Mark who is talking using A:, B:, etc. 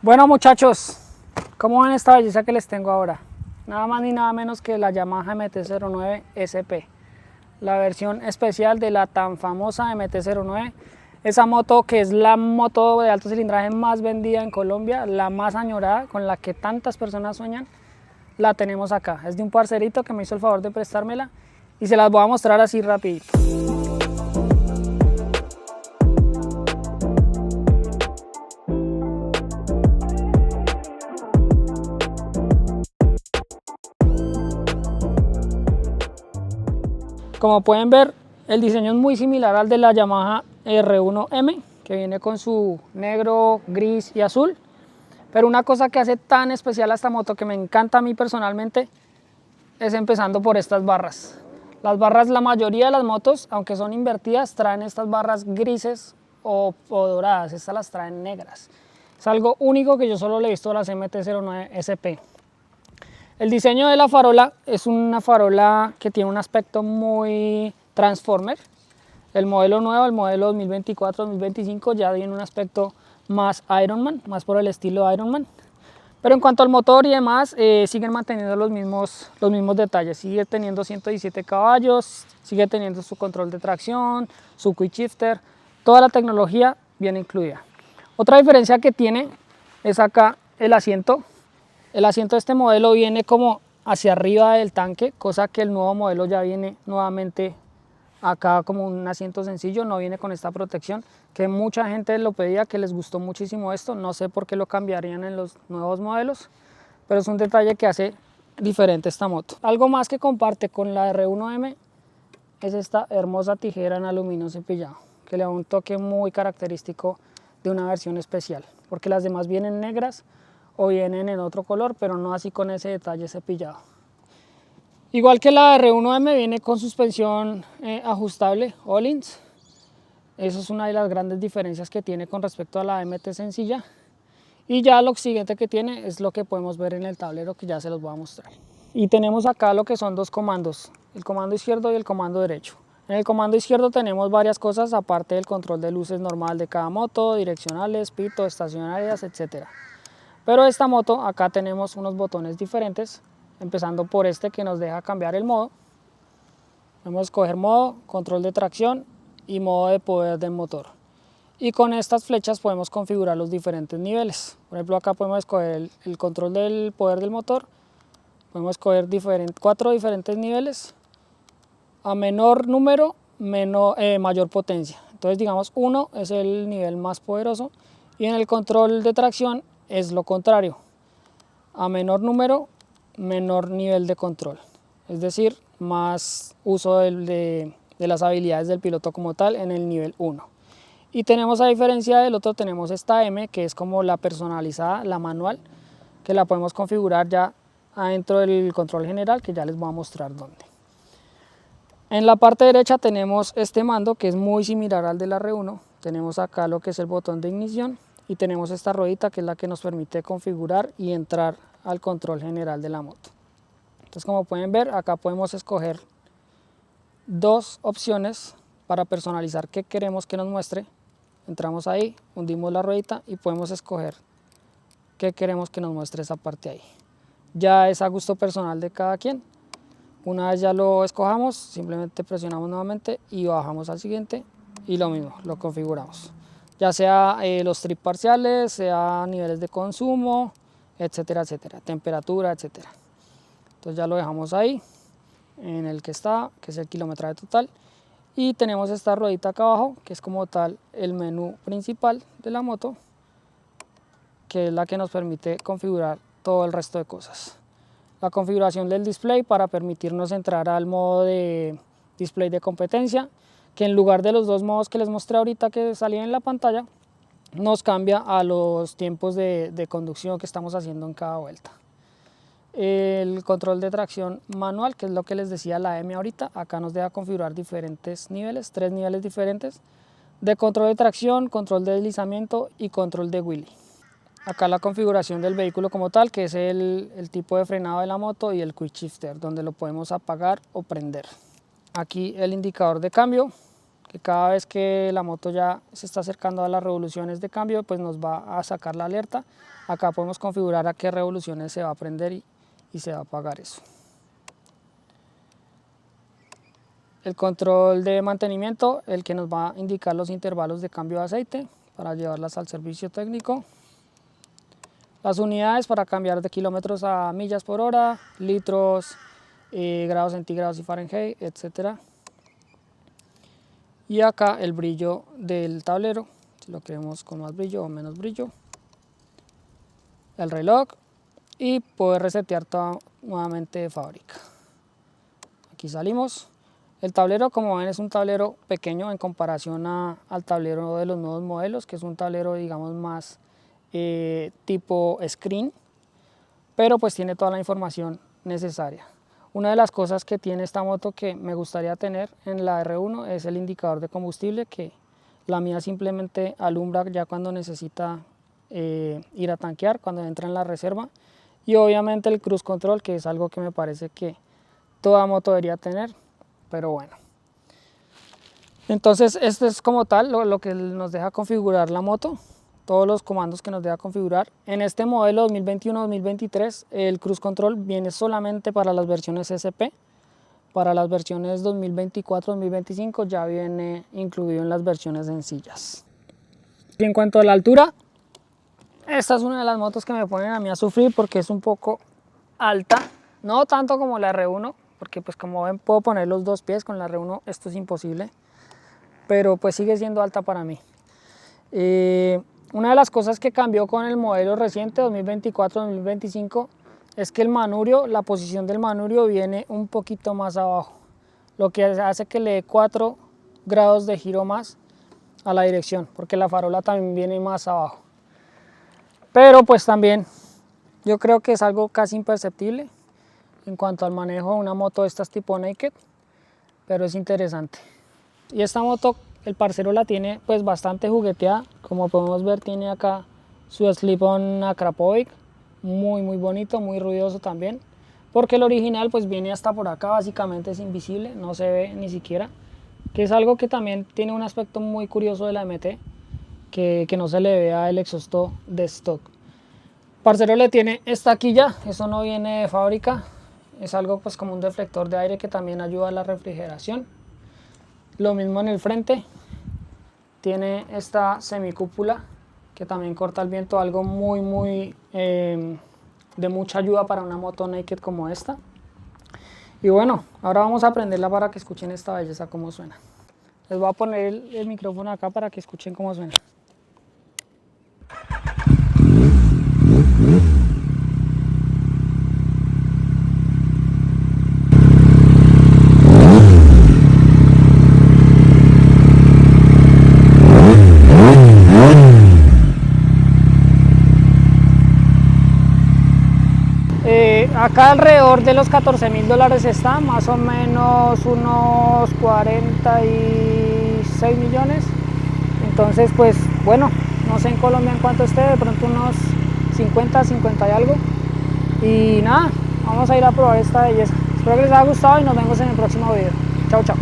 A: Bueno muchachos, ¿cómo ven esta belleza que les tengo ahora? Nada más ni nada menos que la Yamaha MT-09 SP, la versión especial de la tan famosa MT-09, esa moto que es la moto de alto cilindraje más vendida en Colombia, la más añorada, con la que tantas personas sueñan, la tenemos acá. Es de un parcerito que me hizo el favor de prestármela y se las voy a mostrar así rapidito. Como pueden ver, el diseño es muy similar al de la Yamaha R1M, que viene con su negro, gris y azul. Pero una cosa que hace tan especial a esta moto, que me encanta a mí personalmente, es empezando por estas barras. Las barras, la mayoría de las motos, aunque son invertidas, traen estas barras grises o doradas. Estas las traen negras. Es algo único que yo solo le he visto a las MT-09 SP. El diseño de la farola es una farola que tiene un aspecto muy Transformer. El modelo nuevo, el modelo 2024-2025, ya tiene un aspecto más Ironman, más por el estilo Ironman. Pero en cuanto al motor y demás, siguen manteniendo los mismos detalles. Sigue teniendo 117 caballos, sigue teniendo su control de tracción, su quick shifter, toda la tecnología viene incluida. Otra diferencia que tiene es acá el asiento. El asiento de este modelo viene como hacia arriba del tanque, cosa que el nuevo modelo ya viene nuevamente acá como un asiento sencillo, no viene con esta protección, que mucha gente lo pedía, que les gustó muchísimo esto. No sé por qué lo cambiarían en los nuevos modelos, pero es un detalle que hace diferente esta moto. Algo más que comparte con la R1M es esta hermosa tijera en aluminio cepillado, que le da un toque muy característico de una versión especial, porque las demás vienen negras o vienen en otro color, pero no así con ese detalle cepillado. Igual que la R1M viene con suspensión ajustable Öhlins. Eso es una de las grandes diferencias que tiene con respecto a la MT sencilla. Y ya lo siguiente que tiene es lo que podemos ver en el tablero, que ya se los voy a mostrar. Y tenemos acá lo que son dos comandos, el comando izquierdo y el comando derecho. En el comando izquierdo tenemos varias cosas, aparte del control de luces normal de cada moto, direccionales, pito, estacionarias, etc. Pero esta moto, acá tenemos unos botones diferentes, empezando por este que nos deja cambiar el modo. Podemos escoger modo, control de tracción y modo de poder del motor. Y con estas flechas podemos configurar los diferentes niveles. Por ejemplo, acá podemos escoger el control del poder del motor. Podemos escoger 4 diferentes niveles. A menor número, mayor potencia. Entonces, digamos, 1 es el nivel más poderoso. Y en el control de tracción es lo contrario. A menor número, menor nivel de control. Es decir, más uso de las habilidades del piloto como tal en el nivel 1. Y tenemos, a diferencia del otro, tenemos esta M, que es como la personalizada, la manual, que la podemos configurar ya adentro del control general, que ya les voy a mostrar dónde. En la parte derecha tenemos este mando, que es muy similar al de la R1. Tenemos acá lo que es el botón de ignición y tenemos esta ruedita, que es la que nos permite configurar y entrar al control general de la moto. Entonces, como pueden ver, acá podemos escoger dos opciones para personalizar qué queremos que nos muestre. Entramos ahí, hundimos la ruedita y podemos escoger qué queremos que nos muestre esa parte ahí. Ya es a gusto personal de cada quien. Una vez ya lo escojamos, simplemente presionamos nuevamente y bajamos al siguiente y lo mismo, lo configuramos. Ya sea los trips parciales, sea niveles de consumo, etcétera, etcétera, temperatura, etcétera. Entonces ya lo dejamos ahí, en el que está, que es el kilometraje total. Y tenemos esta ruedita acá abajo, que es como tal el menú principal de la moto, que es la que nos permite configurar todo el resto de cosas. La configuración del display para permitirnos entrar al modo de display de competencia, que en lugar de los dos modos que les mostré ahorita que salían en la pantalla, nos cambia a los tiempos de conducción que estamos haciendo en cada vuelta. El control de tracción manual, que es lo que les decía la M ahorita, acá nos deja configurar diferentes niveles, 3 niveles diferentes de control de tracción, control de deslizamiento y control de wheelie. Acá la configuración del vehículo como tal, que es el tipo de frenado de la moto, y el quick shifter, donde lo podemos apagar o prender. Aquí el indicador de cambio, que cada vez que la moto ya se está acercando a las revoluciones de cambio, pues nos va a sacar la alerta. Acá podemos configurar a qué revoluciones se va a prender y se va a apagar eso. El control de mantenimiento, el que nos va a indicar los intervalos de cambio de aceite para llevarlas al servicio técnico. Las unidades para cambiar de kilómetros a millas por hora, litros, grados centígrados y Fahrenheit, etc. Y acá el brillo del tablero, si lo queremos con más brillo o menos brillo. El reloj y poder resetear todo nuevamente de fábrica. Aquí salimos. El tablero, como ven, es un tablero pequeño en comparación al tablero de los nuevos modelos, que es un tablero, digamos, más tipo screen, pero pues tiene toda la información necesaria. Una de las cosas que tiene esta moto que me gustaría tener en la R1 es el indicador de combustible, que la mía simplemente alumbra ya cuando necesita ir a tanquear, cuando entra en la reserva, y obviamente el cruise control, que es algo que me parece que toda moto debería tener. Pero bueno, entonces esto es como tal lo que nos deja configurar la moto, todos los comandos que nos deja configurar. En este modelo 2021-2023 el cruise control viene solamente para las versiones SP, para las versiones 2024-2025 ya viene incluido en las versiones sencillas. Y en cuanto a la altura, esta es una de las motos que me ponen a mí a sufrir porque es un poco alta, no tanto como la R1, porque pues como ven puedo poner los dos pies, con la R1 esto es imposible, pero pues sigue siendo alta para mí. Una de las cosas que cambió con el modelo reciente 2024-2025 es que el manubrio, la posición del manubrio viene un poquito más abajo, lo que hace que le dé 4 grados de giro más a la dirección, porque la farola también viene más abajo. Pero pues también yo creo que es algo casi imperceptible en cuanto al manejo de una moto de estas tipo naked, pero es interesante. Y esta moto el parcero la tiene pues bastante jugueteada, como podemos ver tiene acá su slip-on Akrapovic, muy bonito, muy ruidoso también, porque el original pues viene hasta por acá, básicamente es invisible, no se ve ni siquiera, que es algo que también tiene un aspecto muy curioso de la MT, que no se le vea el exhausto de stock. Parcero le tiene esta quilla, eso no viene de fábrica, es algo pues como un deflector de aire que también ayuda a la refrigeración. Lo mismo en el frente, tiene esta semicúpula que también corta el viento, algo muy de mucha ayuda para una moto naked como esta. Y bueno, ahora vamos a prenderla para que escuchen esta belleza cómo suena. Les voy a poner el micrófono acá para que escuchen cómo suena. Acá alrededor de los $14.000 está, más o menos unos 46 millones. Entonces pues bueno, no sé en Colombia en cuánto esté, de pronto unos 50 y algo. Y nada, vamos a ir a probar esta belleza. Espero que les haya gustado y nos vemos en el próximo video. Chao, chao.